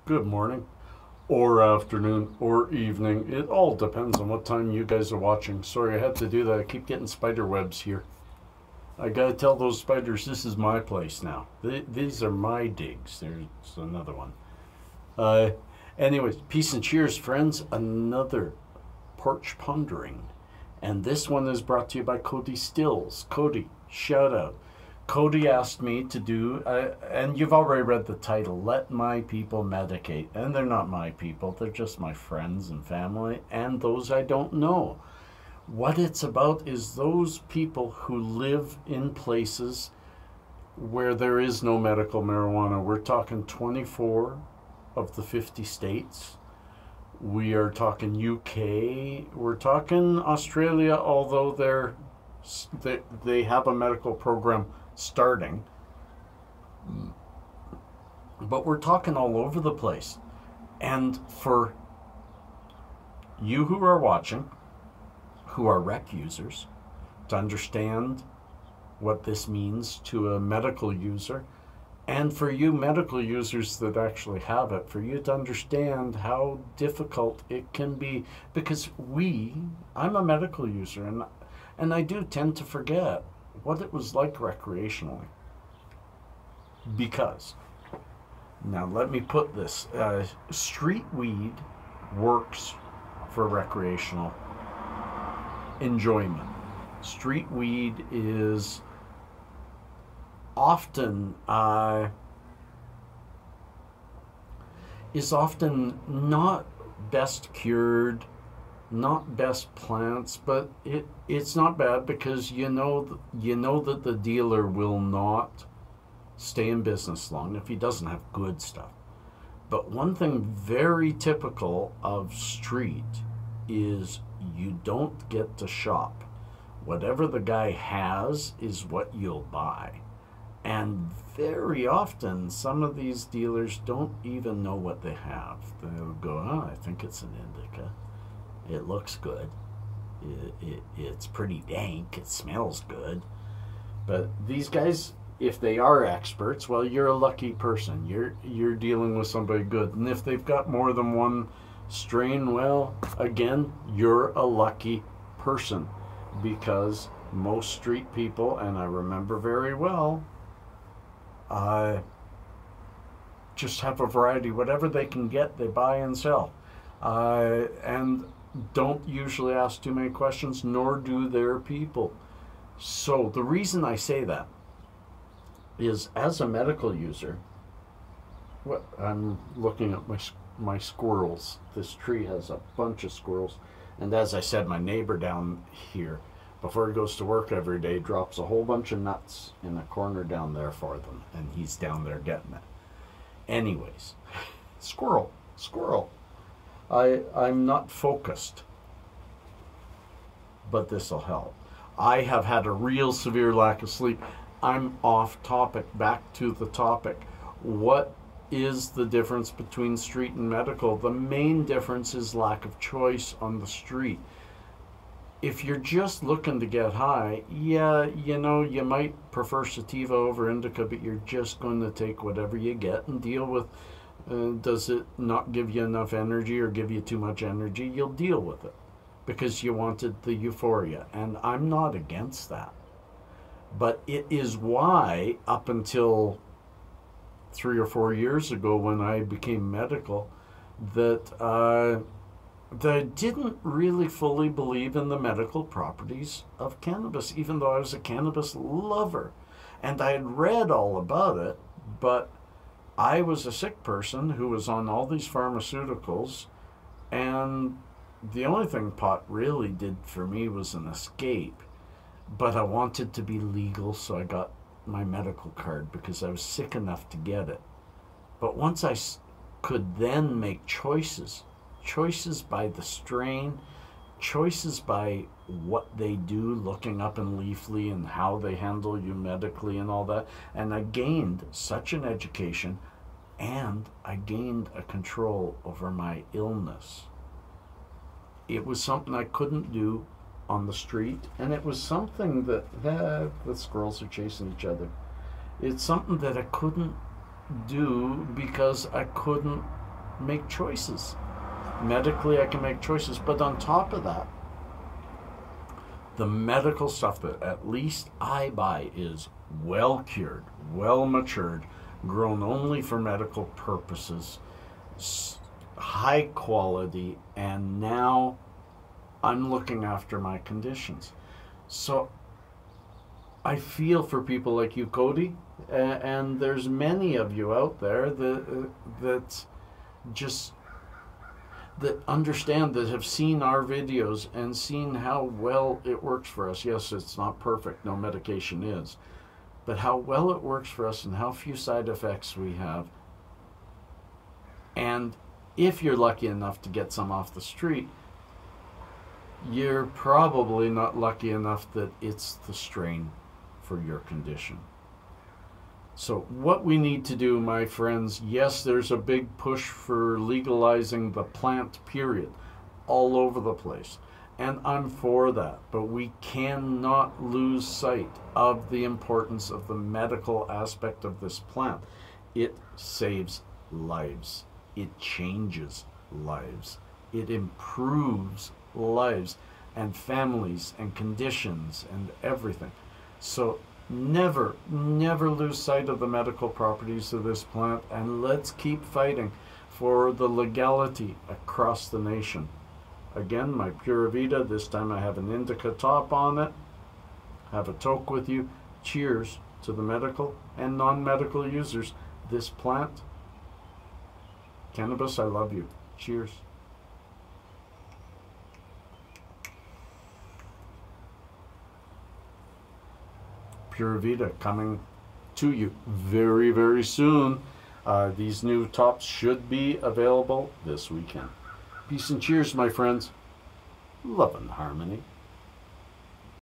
good morning, or afternoon, or evening. It all depends on what time you guys are watching. Sorry, I had to do that. I keep getting spider webs here. I gotta tell those spiders this is my place now. These are my digs. There's another one. Uh, Anyways, peace and cheers, friends. Another Porch Pondering. And this one is brought to you by Cody Stills. Cody, shout out. Cody asked me to do, and you've already read the title, Let My People Medicate. And they're not my people, they're just my friends and family, and those I don't know. What it's about is those people who live in places where there is no medical marijuana. We're talking 24 of the 50 states. We are talking UK. We're talking Australia, although they have a medical program starting. But we're talking all over the place. And for you who are watching, who are rec users, to understand what this means to a medical user, and for you medical users that actually have it, for you to understand how difficult it can be, because I'm a medical user, and I do tend to forget what it was like recreationally. Because, now let me put this, street weed works for recreational enjoyment. Street weed is often not best cured, not best plants, but it's not bad because you know that the dealer will not stay in business long if he doesn't have good stuff. But one thing very typical of street is you don't get to shop. Whatever the guy has is what you'll buy. And very often, some of these dealers don't even know what they have. They'll go, oh, I think it's an indica. It looks good. It's pretty dank. It smells good. But these guys, if they are experts, well, you're a lucky person. You're dealing with somebody good. And if they've got more than one strain, well, again, you're a lucky person. Because most street people, and I remember very well, just have a variety. Whatever they can get, they buy and sell. And don't usually ask too many questions, nor do their people. So the reason I say that is, as a medical user, I'm looking at my squirrels. This tree has a bunch of squirrels. And as I said, my neighbor down here, before he goes to work every day, drops a whole bunch of nuts in a corner down there for them. And he's down there getting it. Anyways, squirrel. I'm not focused, but this will help. I have had a real severe lack of sleep. I'm off topic, back to the topic. What is the difference between street and medical? The main difference is lack of choice on the street. If you're just looking to get high, yeah, you might prefer sativa over indica, but you're just going to take whatever you get and deal with, does it not give you enough energy or give you too much energy? You'll deal with it because you wanted the euphoria, and I'm not against that. But it is why, up until 3 or 4 years ago when I became medical, that I didn't really fully believe in the medical properties of cannabis, even though I was a cannabis lover. And I had read all about it, but I was a sick person who was on all these pharmaceuticals, and the only thing pot really did for me was an escape. But I wanted to be legal, so I got my medical card because I was sick enough to get it. But once I could then make choices by the strain, choices by what they do, looking up in Leafly and how they handle you medically and all that, and I gained such an education, and I gained a control over my illness. It was something I couldn't do on the street, and it was something that the squirrels are chasing each other. It's something that I couldn't do because I couldn't make choices. Medically, I can make choices. But on top of that, the medical stuff that at least I buy is well cured, well matured, grown only for medical purposes, high quality, and now I'm looking after my conditions. So I feel for people like you, Cody, and there's many of you out there that just that understand, that have seen our videos and seen how well it works for us. Yes, it's not perfect, no medication is, but how well it works for us and how few side effects we have. And if you're lucky enough to get some off the street, you're probably not lucky enough that it's the strain for your condition. So what we need to do, my friends, yes, there's a big push for legalizing the plant, period, all over the place. And I'm for that, but we cannot lose sight of the importance of the medical aspect of this plant. It saves lives. It changes lives. It improves lives and families and conditions and everything. So never lose sight of the medical properties of this plant, and let's keep fighting for the legality across the nation. Again, my Pura Vida, this time I have an indica top on it. Have a toke with you. Cheers to the medical and non-medical users. This plant, cannabis, I love you. Cheers. Pura Vida coming to you very, very soon. These new tops should be available this weekend. Peace and cheers, my friends. Love and harmony.